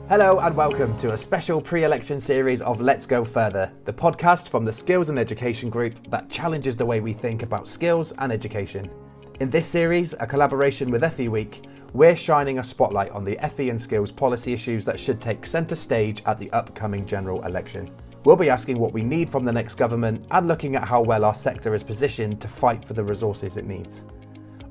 Hello and welcome to a special pre-election series of Let's Go Further, the podcast from the Skills and Education Group that challenges the way we think about skills and education. In this series, a collaboration with FE Week, we're shining a spotlight on the FE and skills policy issues that should take centre stage at the upcoming general election. We'll be asking what we need from the next government and looking at how well our sector is positioned to fight for the resources it needs.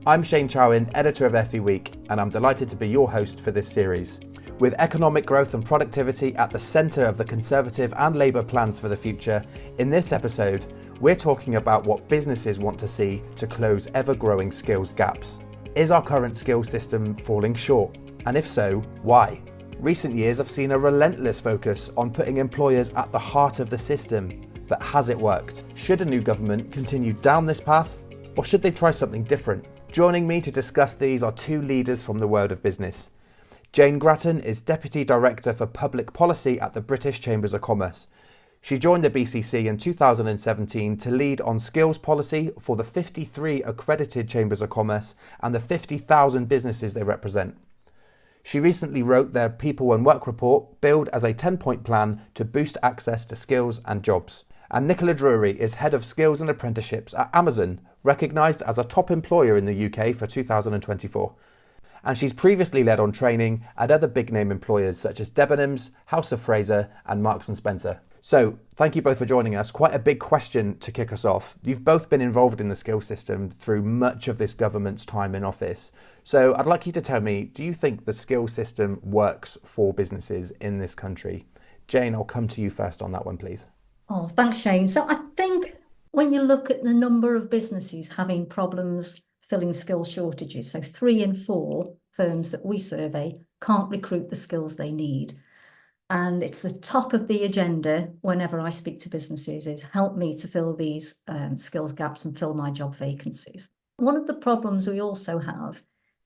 I'm Shane Chowan, editor of FE Week, and I'm delighted to be your host for this series. With economic growth and productivity at the centre of the Conservative and Labour plans for the future, in this episode, we're talking about what businesses want to see to close ever-growing skills gaps. Is our current skills system falling short? And if so, why? Recent years have seen a relentless focus on putting employers at the heart of the system. But has it worked? Should a new government continue down this path? Or should they try something different? Joining me to discuss these are two leaders from the world of business. Jane Gratton is Deputy Director for Public Policy at the British Chambers of Commerce. She joined the BCC in 2017 to lead on skills policy for the 53 accredited Chambers of Commerce and the 50,000 businesses they represent. She recently wrote their People and Work report, billed as a 10-point plan to boost access to skills and jobs. And Nicola Drury is Head of Skills and Apprenticeships at Amazon, recognised as a top employer in the UK for 2024. And she's previously led on training at other big-name employers such as Debenhams, House of Fraser and Marks and Spencer. So, thank you both for joining us. Quite a big question to kick us off. You've both been involved in the skills system through much of this government's time in office. So, I'd like you to tell me, do you think the skills system works for businesses in this country? Jane, I'll come to you first on that one, please. Oh, thanks, Shane. So I think when you look at the number of businesses having problems filling skills shortages, so 3 in 4 firms that we survey can't recruit the skills they need. And it's the top of the agenda whenever I speak to businesses is help me to fill these skills gaps and fill my job vacancies. One of the problems we also have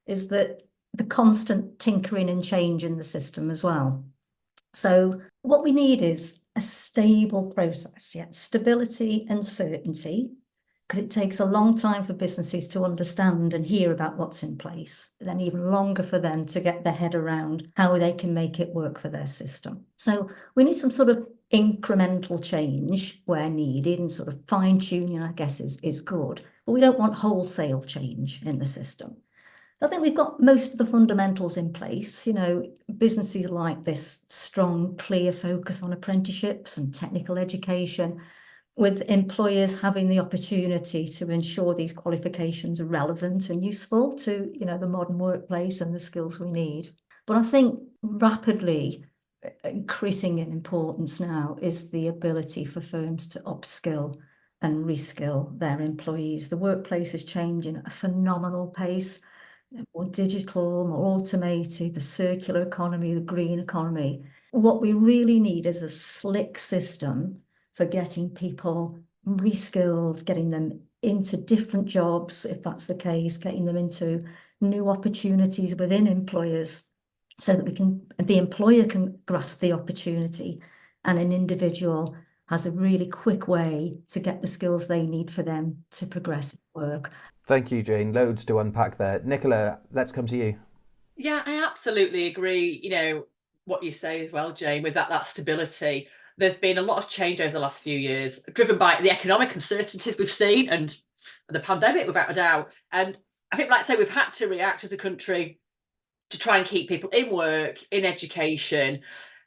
is that the constant tinkering and change in the system as well. So what we need is a stable process, stability and certainty, because it takes a long time for businesses to understand and hear about what's in place, then even longer for them to get their head around how they can make it work for their system. So we need some sort of incremental change where needed, and sort of fine-tuning, I guess, is good, but we don't want wholesale change in the system. I think we've got most of the fundamentals in place. Businesses like this strong, clear focus on apprenticeships and technical education, with employers having the opportunity to ensure these qualifications are relevant and useful to, the modern workplace and the skills we need. But I think rapidly increasing in importance now is the ability for firms to upskill and reskill their employees. The workplace is changing at a phenomenal pace, more digital, more automated, the circular economy, the green economy. What we really need is a slick system for getting people reskilled, getting them into different jobs, if that's the case, getting them into new opportunities within employers so that the employer can grasp the opportunity and an individual has a really quick way to get the skills they need for them to progress at work. Thank you, Jane. Loads to unpack there. Nicola, let's come to you. Yeah, I absolutely agree. What you say as well, Jane, with that stability. There's been a lot of change over the last few years, driven by the economic uncertainties we've seen and the pandemic, without a doubt. And I think, like I say, we've had to react as a country to try and keep people in work, in education.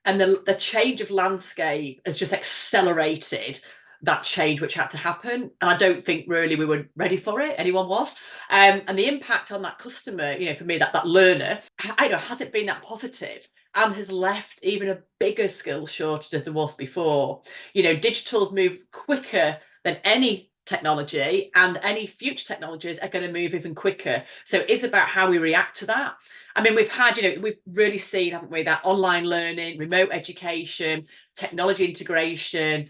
And the change of landscape has just accelerated that change which had to happen. And I don't think really we were ready for it. Anyone was. And the impact on that customer, for me, that learner, has it been that positive? And has left even a bigger skills shortage than there was before. Digital's moved quicker than any technology, and any future technologies are going to move even quicker. So it is about how we react to that. I mean, we've really seen, haven't we, that online learning, remote education, technology integration,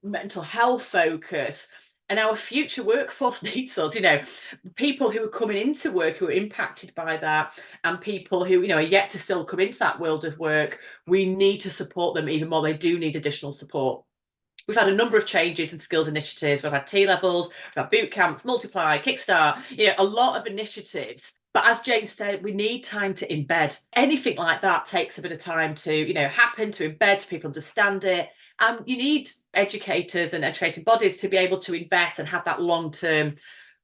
mental health focus. And our future workforce needs us, people who are coming into work who are impacted by that, and people who, are yet to still come into that world of work. We need to support them even more. They do need additional support. We've had a number of changes in skills initiatives. We've had T-levels, we've had boot camps, Multiply, Kickstart, a lot of initiatives But as Jane said, we need time to embed. Anything like that takes a bit of time to, happen, to embed, to people understand it. And you need educators and educating bodies to be able to invest and have that long-term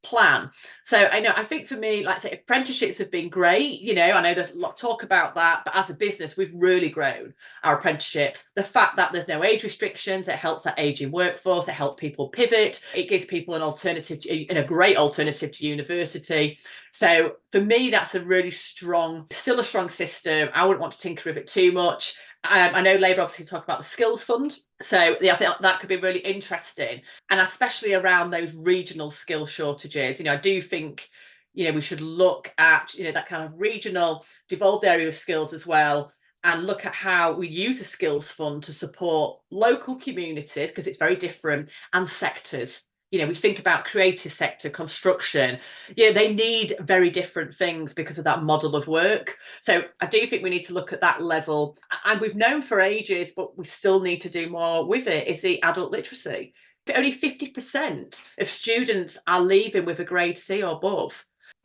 plan. So I think for me, like I say, apprenticeships have been great. I know there's a lot of talk about that, but as a business, we've really grown our apprenticeships. The fact that there's no age restrictions, it helps that aging workforce, it helps people pivot, it gives people an alternative, and a great alternative to university. So for me, that's still a strong system. I wouldn't want to tinker with it too much. I know Labour obviously talk about the skills fund. So yeah, I think that could be really interesting. And especially around those regional skill shortages. I do think, we should look at, that kind of regional devolved area of skills as well, and look at how we use the skills fund to support local communities, because it's very different, and sectors. We think about creative sector, construction, they need very different things because of that model of work. So I do think we need to look at that level. And we've known for ages, but we still need to do more with it, is the adult literacy. Only 50% of students are leaving with a grade C or above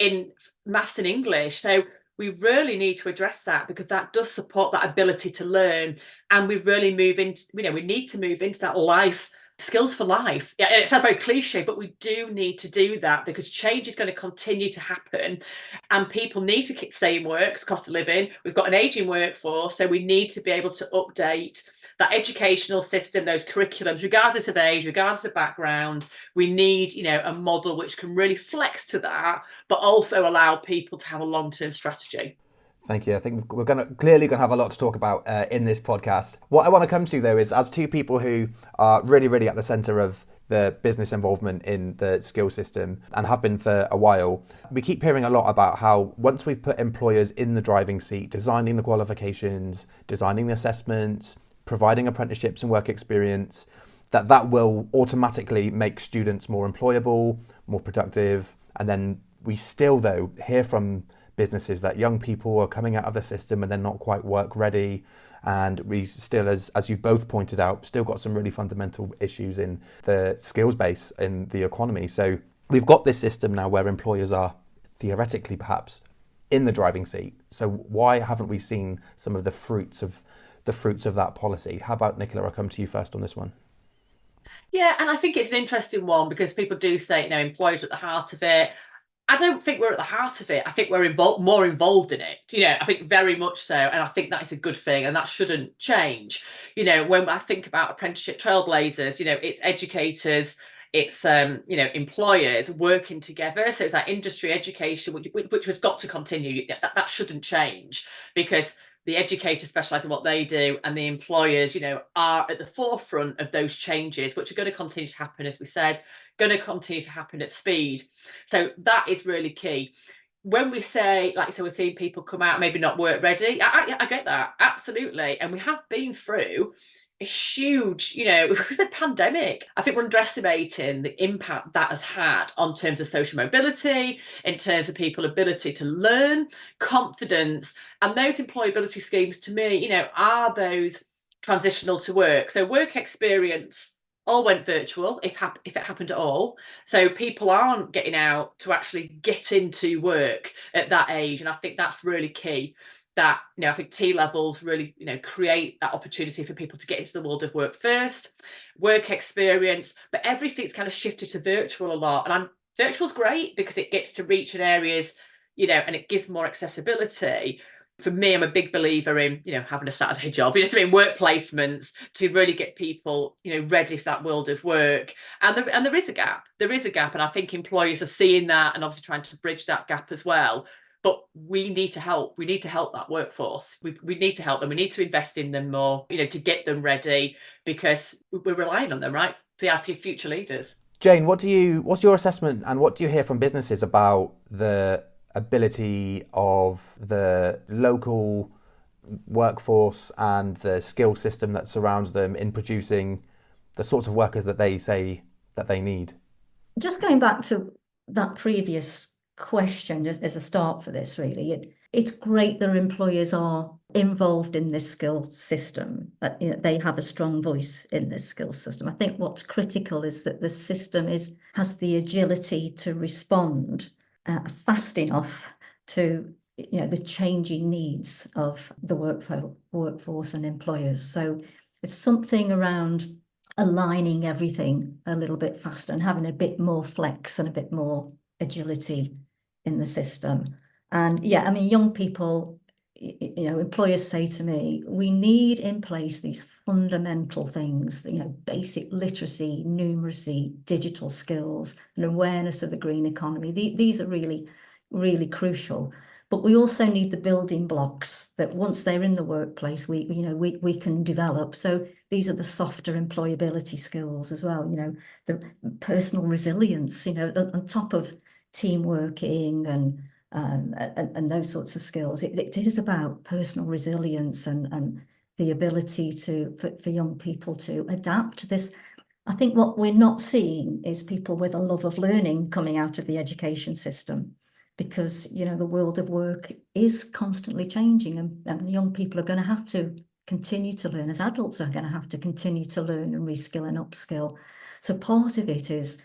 in maths and English. So we really need to address that, because that does support that ability to learn. And we really move into, we need to move into that life skills for life. Yeah, it sounds very cliche, but we do need to do that, because change is going to continue to happen, and people need to stay in work, cost of living. We've got an aging workforce, so we need to be able to update that educational system, those curriculums, regardless of age, regardless of background. We need, a model which can really flex to that, but also allow people to have a long-term strategy. Thank you. I think we're clearly going to have a lot to talk about in this podcast. What I want to come to, though, is as two people who are really, really at the centre of the business involvement in the skill system and have been for a while, we keep hearing a lot about how once we've put employers in the driving seat, designing the qualifications, designing the assessments, providing apprenticeships and work experience, that will automatically make students more employable, more productive. And then we still, though, hear from businesses that young people are coming out of the system and they're not quite work ready, and we still, as you've both pointed out, still got some really fundamental issues in the skills base in the economy. So we've got this system now where employers are theoretically perhaps in the driving seat. So why haven't we seen some of the fruits of that policy? How about Nicola? I'll come to you first on this one. Yeah, and I think it's an interesting one, because people do say, employers are at the heart of it. I don't think we're at the heart of it. I think we're more involved in it. I think very much so. And I think that is a good thing, and that shouldn't change. When I think about apprenticeship trailblazers, it's educators, it's employers working together. So it's that industry education, which has got to continue. That shouldn't change, because the educators specialise in what they do, and the employers, are at the forefront of those changes, which are going to continue to happen, as we said, going to continue to happen at speed. So that is really key. When we say, we're seeing people come out, maybe not work ready, I get that, absolutely. And we have been through a huge, the pandemic. I think we're underestimating the impact that has had on terms of social mobility, in terms of people's ability to learn, confidence. And those employability schemes, to me, are those transitional to work. So work experience all went virtual, if it happened at all. So people aren't getting out to actually get into work at that age. And I think that's really key. That, I think T levels really, create that opportunity for people to get into the world of work first, work experience, but everything's kind of shifted to virtual a lot. And virtual's great because it gets to reach in areas, and it gives more accessibility. For me, I'm a big believer in, having a Saturday job, work placements to really get people, ready for that world of work. And there is a gap. And I think employers are seeing that and obviously trying to bridge that gap as well. But we need to help. We need to help that workforce. We need to help them. We need to invest in them more, to get them ready, because we're relying on them, right? For our future leaders. Jane, what's your assessment, and what do you hear from businesses about the ability of the local workforce and the skill system that surrounds them in producing the sorts of workers that they say that they need? Just going back to that previous question as a start for this, really, it's great that employers are involved in this skill system, that they have a strong voice in this skill system. I think what's critical is that the system has the agility to respond fast enough to the changing needs of the workforce and employers. So it's something around aligning everything a little bit faster and having a bit more flex and a bit more agility in the system. And yeah, I mean, young people, employers say to me, we need in place these fundamental things, basic literacy, numeracy, digital skills, and awareness of the green economy. These are really, really crucial. But we also need the building blocks that once they're in the workplace, we can develop. So these are the softer employability skills as well, the personal resilience, on top of team working and those sorts of skills. It is about personal resilience and the ability for young people to adapt to this. I think what we're not seeing is people with a love of learning coming out of the education system, because the world of work is constantly changing, and young people are going to have to continue to learn, as adults are going to have to continue to learn and reskill and upskill. So part of it is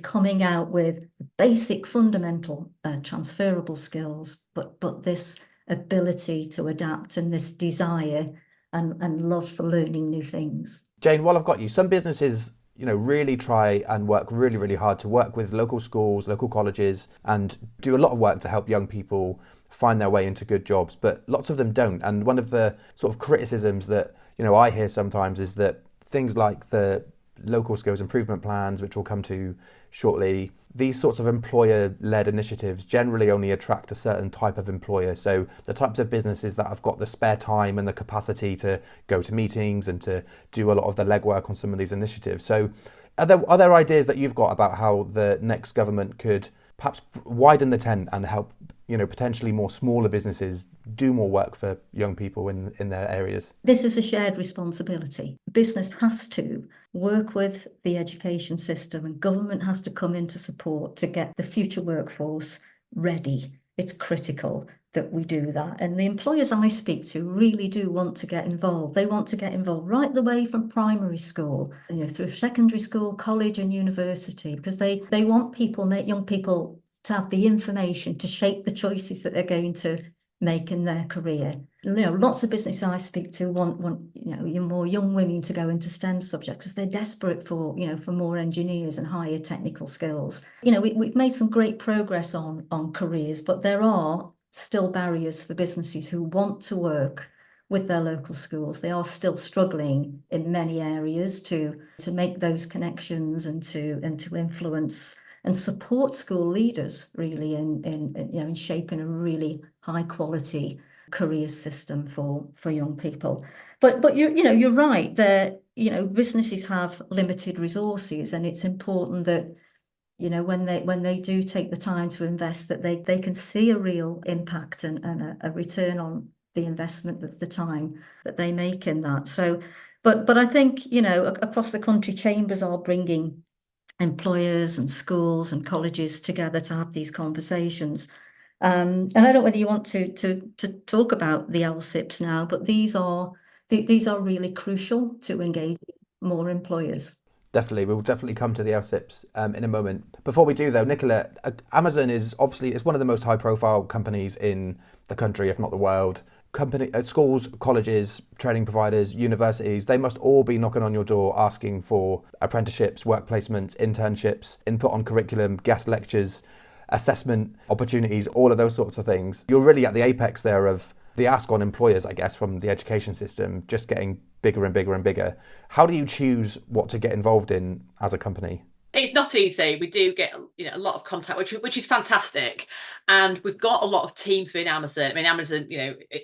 coming out with basic fundamental transferable skills, but this ability to adapt and this desire and love for learning new things. Jane, while I've got you, some businesses really try and work really, really hard to work with local schools, local colleges, and do a lot of work to help young people find their way into good jobs, but lots of them don't. And one of the sort of criticisms that, I hear sometimes is that things like the local skills improvement plans, which we'll come to shortly, these sorts of employer-led initiatives generally only attract a certain type of employer. So the types of businesses that have got the spare time and the capacity to go to meetings and to do a lot of the legwork on some of these initiatives. So are there ideas that you've got about how the next government could perhaps widen the tent and help, potentially more smaller businesses do more work for young people in their areas? This is a shared responsibility. Business has to work with the education system, and government has to come in to support to get the future workforce ready. It's critical that we do that. And the employers I speak to really do want to get involved. They want to get involved right the way from primary school, through secondary school, college and university, because they want young people to have the information to shape the choices that they're going to make in their career. Lots of business I speak to want more young women to go into STEM subjects because they're desperate for more engineers and higher technical skills. We've made some great progress on careers, but there are still barriers for businesses who want to work with their local schools. They are still struggling in many areas to make those connections and to influence and support school leaders really in shaping a really high quality career system for young people. But you're right that businesses have limited resources, and it's important that when they do take the time to invest, that they can see a real impact and a return on the investment, the time that they make in that. So but I think across the country, chambers are bringing employers and schools and colleges together to have these conversations. And I don't know whether you want to talk about the LSIPs now, but these are really crucial to engage more employers. Definitely, we'll definitely come to the LSIPs in a moment. Before we do though, Nicola, Amazon is one of the most high-profile companies in the country, if not the world. Schools, colleges, training providers, universities, they must all be knocking on your door asking for apprenticeships, work placements, internships, input on curriculum, guest lectures, assessment opportunities, all of those sorts of things. You're really at the apex there of the ask on employers, I guess, from the education system, just getting bigger and bigger and bigger. How do you choose what to get involved in as a company? It's not easy. We do get a lot of contact, which is fantastic, and we've got a lot of teams within Amazon. I mean, Amazon,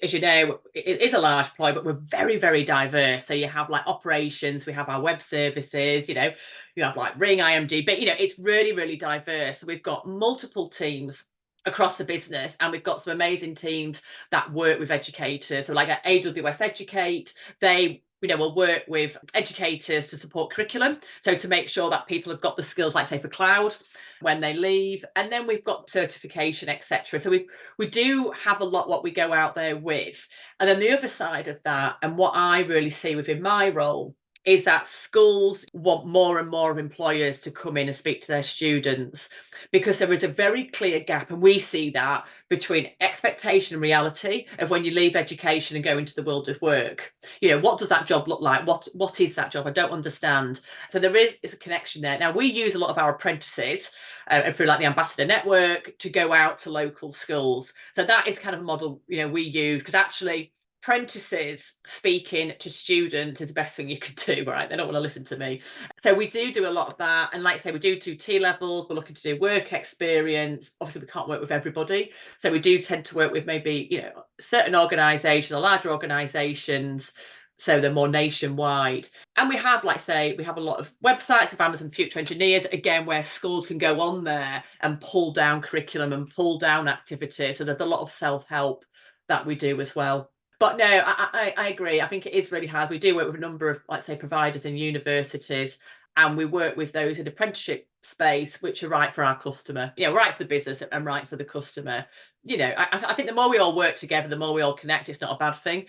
as you know, it is a large employer, but we're very, very diverse. So you have like operations, we have our web services, you have like Ring, IMD, but it's really, really diverse. So we've got multiple teams across the business, and we've got some amazing teams that work with educators. So like at AWS Educate, they we'll work with educators to support curriculum, so to make sure that people have got the skills, like say for cloud, when they leave. And then we've got certification, etc. So we do have a lot what we go out there with. And then the other side of that, and what I really see within my role, is that schools want more and more of employers to come in and speak to their students, because there is a very clear gap, and we see that between expectation and reality of when you leave education and go into the world of work. What does that job look like? What is that job? I don't understand. So there is a connection there. Now, we use a lot of our apprentices and through like the Ambassador Network to go out to local schools. So that is kind of a model we use, because actually apprentices speaking to students is the best thing you can do, right? They don't want to listen to me. So we do a lot of that. And like I say, we do T levels. We're looking to do work experience. Obviously, we can't work with everybody. So we do tend to work with maybe, certain organisations or larger organisations. So they're more nationwide. And we have, like say, we have a lot of websites with Amazon Future Engineers, again, where schools can go on there and pull down curriculum and pull down activities. So there's a lot of self-help that we do as well. But no, I agree. I think it is really hard. We do work with a number of, like say, providers in universities, and we work with those in apprenticeship space, which are right for our customer, right for the business and right for the customer. I think the more we all work together, the more we all connect. It's not a bad thing.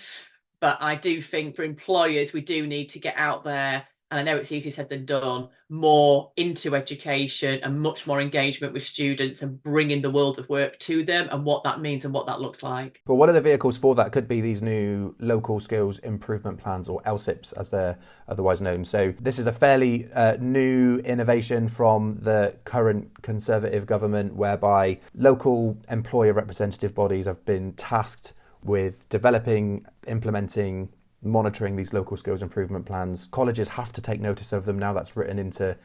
But I do think for employers, we do need to get out there, and I know it's easier said than done, more into education and much more engagement with students and bringing the world of work to them and what that means and what that looks like. But one of the vehicles for that could be these new local skills improvement plans, or LSIPs as they're otherwise known. So this is a fairly new innovation from the current Conservative government, whereby local employer representative bodies have been tasked with developing, implementing, monitoring these local skills improvement plans. Colleges have to take notice of them now. That's written into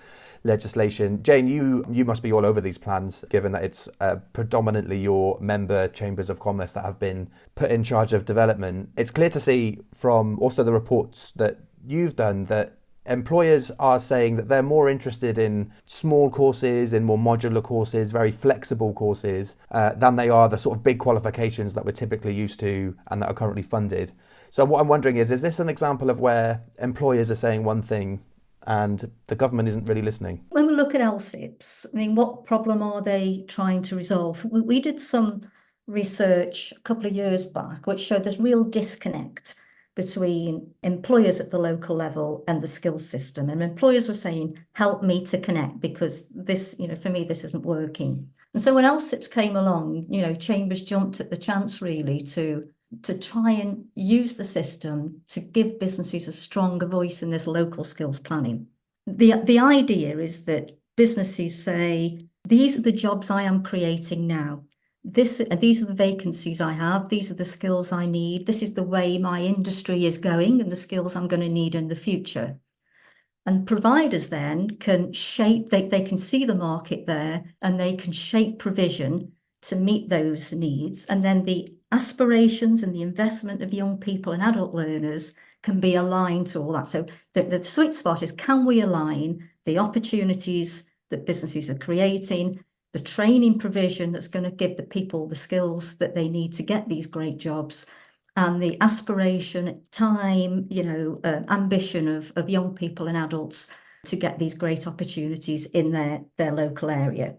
legislation. Jane, you must be all over these plans, given that it's predominantly your member chambers of commerce that have been put in charge of development. It's clear to see from also the reports that you've done that employers are saying that they're more interested in small courses, in more modular courses, very flexible courses, than they are the sort of big qualifications that we're typically used to and that are currently funded. So what I'm wondering is this an example of where employers are saying one thing and the government isn't really listening? When we look at LSIPs, I mean, what problem are they trying to resolve? We did some research a couple of years back, which showed there's real disconnect between employers at the local level and the skills system. And employers were saying, help me to connect, because this, for me, this isn't working. And so when LSIPs came along, Chambers jumped at the chance really to try and use the system to give businesses a stronger voice in this local skills planning. The idea is that businesses say, these are the jobs I am creating now. These are the vacancies I have. These are the skills I need. This is the way my industry is going and the skills I'm going to need in the future. And providers then can shape, they can see the market there and they can shape provision to meet those needs. And then the aspirations and the investment of young people and adult learners can be aligned to all that. So the sweet spot is, can we align the opportunities that businesses are creating, the training provision that's going to give the people the skills that they need to get these great jobs, and the aspiration, time, ambition of young people and adults to get these great opportunities in their local area.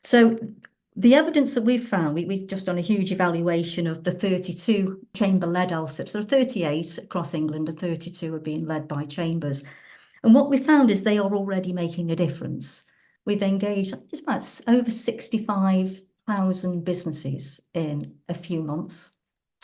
So the evidence that we've found, we've just done a huge evaluation of the 32 chamber-led LSIPs. There are 38 across England and 32 are being led by chambers. And what we found is they are already making a difference. We've engaged, it's about over 65,000 businesses in a few months.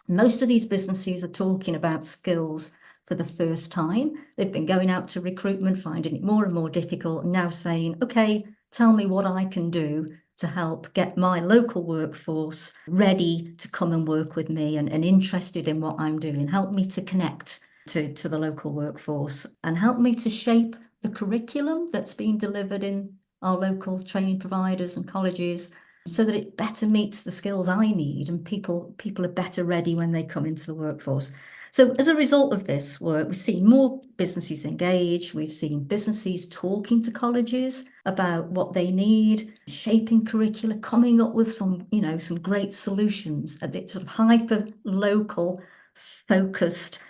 Most of these businesses are talking about skills for the first time. They've been going out to recruitment, finding it more and more difficult, and now saying, okay, tell me what I can do to help get my local workforce ready to come and work with me and interested in what I'm doing. Help me to connect to the local workforce and help me to shape the curriculum that's being delivered in our local training providers and colleges so that it better meets the skills I need and people are better ready when they come into the workforce. So as a result of this work, we've seen more businesses engage. We've seen businesses talking to colleges about what they need, shaping curricula, coming up with some great solutions at the sort of hyper-local, focused,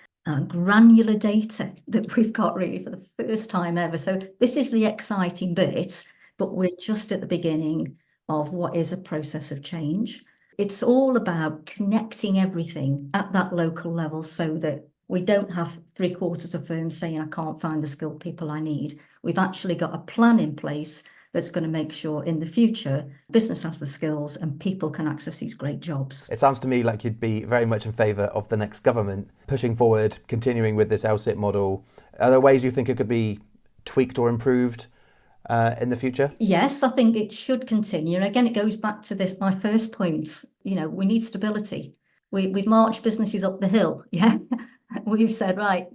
granular data that we've got really for the first time ever. So this is the exciting bit, but we're just at the beginning of what is a process of change. It's all about connecting everything at that local level so that We don't have 3/4 of firms saying, I can't find the skilled people I need. We've actually got a plan in place that's going to make sure in the future business has the skills and people can access these great jobs. It sounds to me like you'd be very much in favour of the next government pushing forward, continuing with this LSIT model. Are there ways you think it could be tweaked or improved in the future? Yes, I think it should continue. And again, it goes back to this, my first point, we need stability. We've marched businesses up the hill, yeah? We've said, right,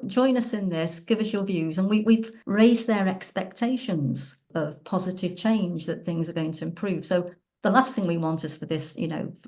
join us in this, give us your views. And we've raised their expectations of positive change, that things are going to improve. So the last thing we want is for this,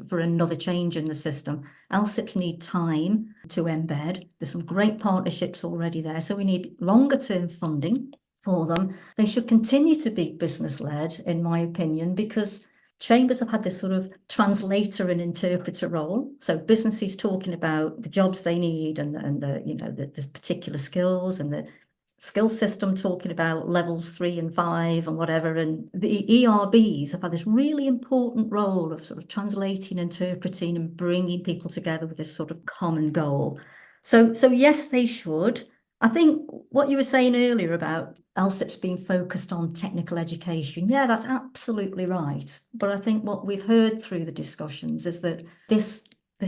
for another change in the system. LSIPs need time to embed. There's some great partnerships already there. So we need longer term funding for them. They should continue to be business led, in my opinion, because chambers have had this sort of translator and interpreter role. So businesses talking about the jobs they need and the particular skills, and the skill system talking about levels 3 and 5 and whatever. And the ERBs have had this really important role of sort of translating, interpreting, and bringing people together with this sort of common goal. So yes, they should. I think what you were saying earlier about LSIPs being focused on technical education, yeah, that's absolutely right. But I think what we've heard through the discussions is that this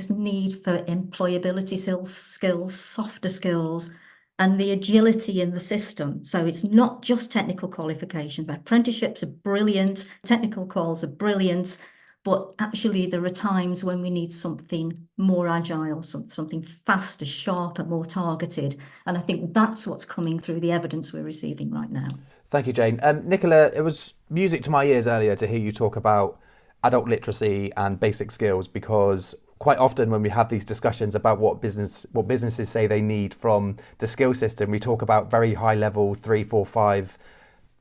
need for employability skills, softer skills, and the agility in the system. So it's not just technical qualifications, but apprenticeships are brilliant, technical quals are brilliant, but actually there are times when we need something more agile, something faster, sharper, more targeted. And I think that's what's coming through the evidence we're receiving right now. Thank you, Jane. Nicola, it was music to my ears earlier to hear you talk about adult literacy and basic skills, because quite often when we have these discussions about what businesses say they need from the skill system, we talk about very high level 3, 4, 5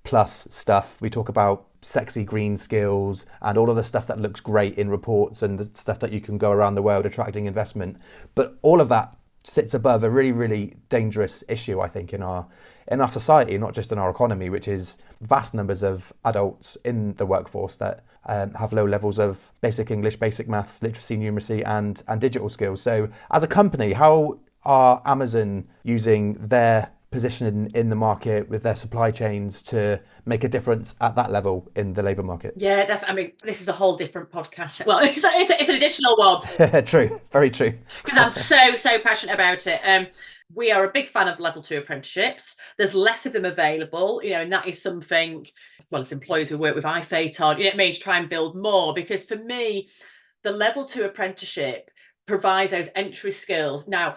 plus stuff. We talk about sexy green skills and all of the stuff that looks great in reports and the stuff that you can go around the world attracting investment. But all of that sits above a really, really dangerous issue, I think, in our society, not just in our economy, which is vast numbers of adults in the workforce that have low levels of basic English, basic maths, literacy, numeracy, and digital skills. So as a company, how are Amazon using their position in the market with their supply chains to make a difference at that level in the labour market? Yeah, definitely. I mean, this is a whole different podcast. Well, it's an additional one. True, very true. Because I'm so passionate about it. We are a big fan of level 2 apprenticeships. There's less of them available, and that is something, well, as employers who work with IFATE on, it means try and build more, because for me, the level 2 apprenticeship provides those entry skills. Now,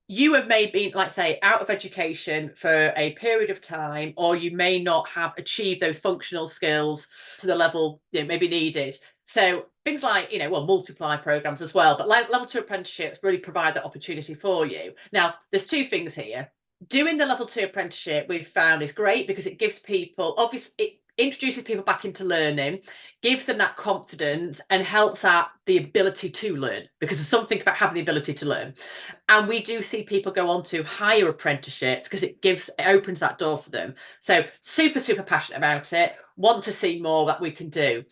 you have maybe, like say, out of education for a period of time, or you may not have achieved those functional skills to the level maybe needed. So things like, multiply programs as well, but like level 2 apprenticeships really provide that opportunity for you. Now, there's two things here. Doing the level 2 apprenticeship we've found is great because it gives people, obviously, it introduces people back into learning, gives them that confidence, and helps out the ability to learn, because there's something about having the ability to learn. And we do see people go on to higher apprenticeships because it opens that door for them. So super passionate about it, want to see more that we can do.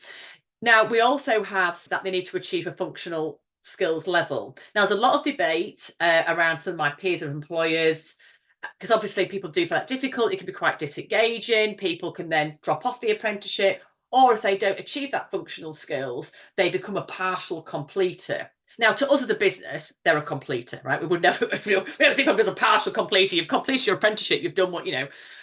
Now, we also have that they need to achieve a functional skills level. Now, there's a lot of debate around some of my peers and employers, because obviously people do find that difficult. It can be quite disengaging. People can then drop off the apprenticeship, or if they don't achieve that functional skills, they become a partial completer. Now, to us as a business, they're a completer, right? We would never, we don't see people as a partial completer. You've completed your apprenticeship. You've done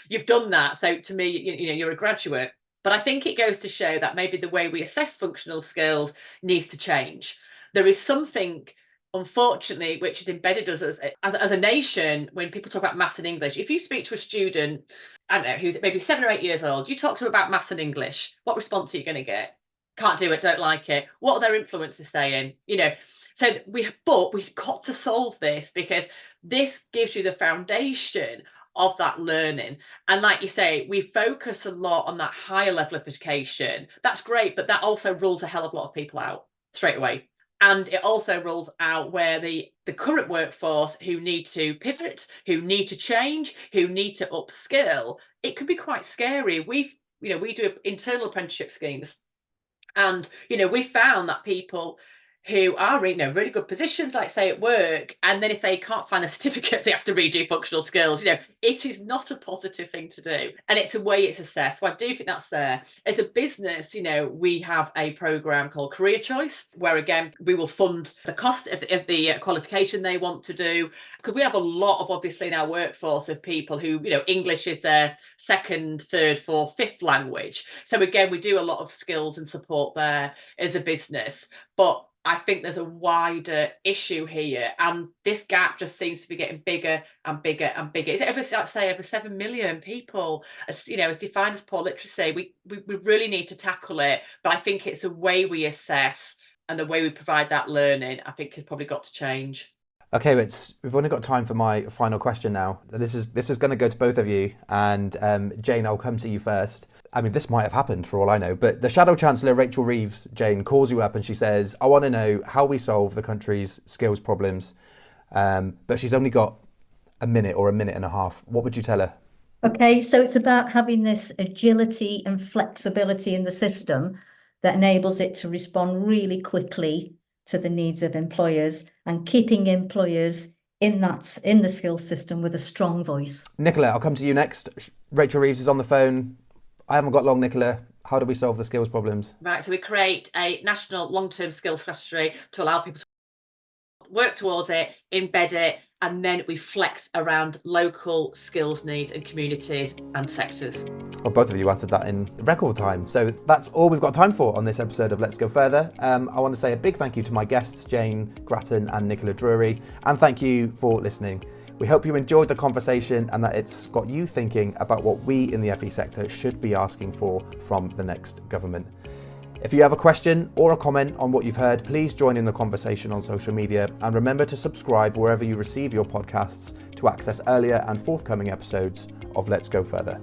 you've done that. So to me, you're a graduate. But I think it goes to show that maybe the way we assess functional skills needs to change. There is something, unfortunately, which is embedded us as a nation. When people talk about maths and English, if you speak to a student, I don't know, who's maybe 7 or 8 years old, you talk to them about maths and English, what response are you going to get? Can't do it, don't like it. What are their influences saying? So we've got to solve this, because this gives you the foundation of that learning. And like you say, we focus a lot on that higher level of education. That's great, but that also rules a hell of a lot of people out straight away. And it also rules out where the current workforce who need to pivot, who need to change, who need to upskill. It can be quite scary. We do internal apprenticeship schemes, and we found that people who are in really good positions, like say at work, and then if they can't find a certificate, they have to redo functional skills. It is not a positive thing to do, and it's a way it's assessed. So I do think that's there. As a business, we have a program called Career Choice, where again we will fund the cost of the qualification they want to do, because we have a lot of, obviously, in our workforce of people who English is their second, third, fourth, fifth language. So again, we do a lot of skills and support there as a business, but I think there's a wider issue here, and this gap just seems to be getting bigger and bigger and bigger. Is it over 7 million people, as defined as poor literacy? We really need to tackle it, but I think it's the way we assess and the way we provide that learning, I think, has probably got to change. Okay, we've only got time for my final question now. This is going to go to both of you, and Jane, I'll come to you first. I mean, this might have happened for all I know, but the Shadow Chancellor, Rachel Reeves, Jane, calls you up and she says, I want to know how we solve the country's skills problems. But she's only got a minute or a minute and a half. What would you tell her? Okay, so it's about having this agility and flexibility in the system that enables it to respond really quickly to the needs of employers, and keeping employers in the skills system with a strong voice. Nicola, I'll come to you next. Rachel Reeves is on the phone. I haven't got long, Nicola. How do we solve the skills problems? Right, so we create a national long-term skills strategy to allow people to work towards it, embed it, and then we flex around local skills needs and communities and sectors. Well, both of you answered that in record time. So that's all we've got time for on this episode of Let's Go Further. I want to say a big thank you to my guests, Jane Gratton and Nicola Drury, and thank you for listening. We hope you enjoyed the conversation and that it's got you thinking about what we in the FE sector should be asking for from the next government. If you have a question or a comment on what you've heard, please join in the conversation on social media, and remember to subscribe wherever you receive your podcasts to access earlier and forthcoming episodes of Let's Go Further.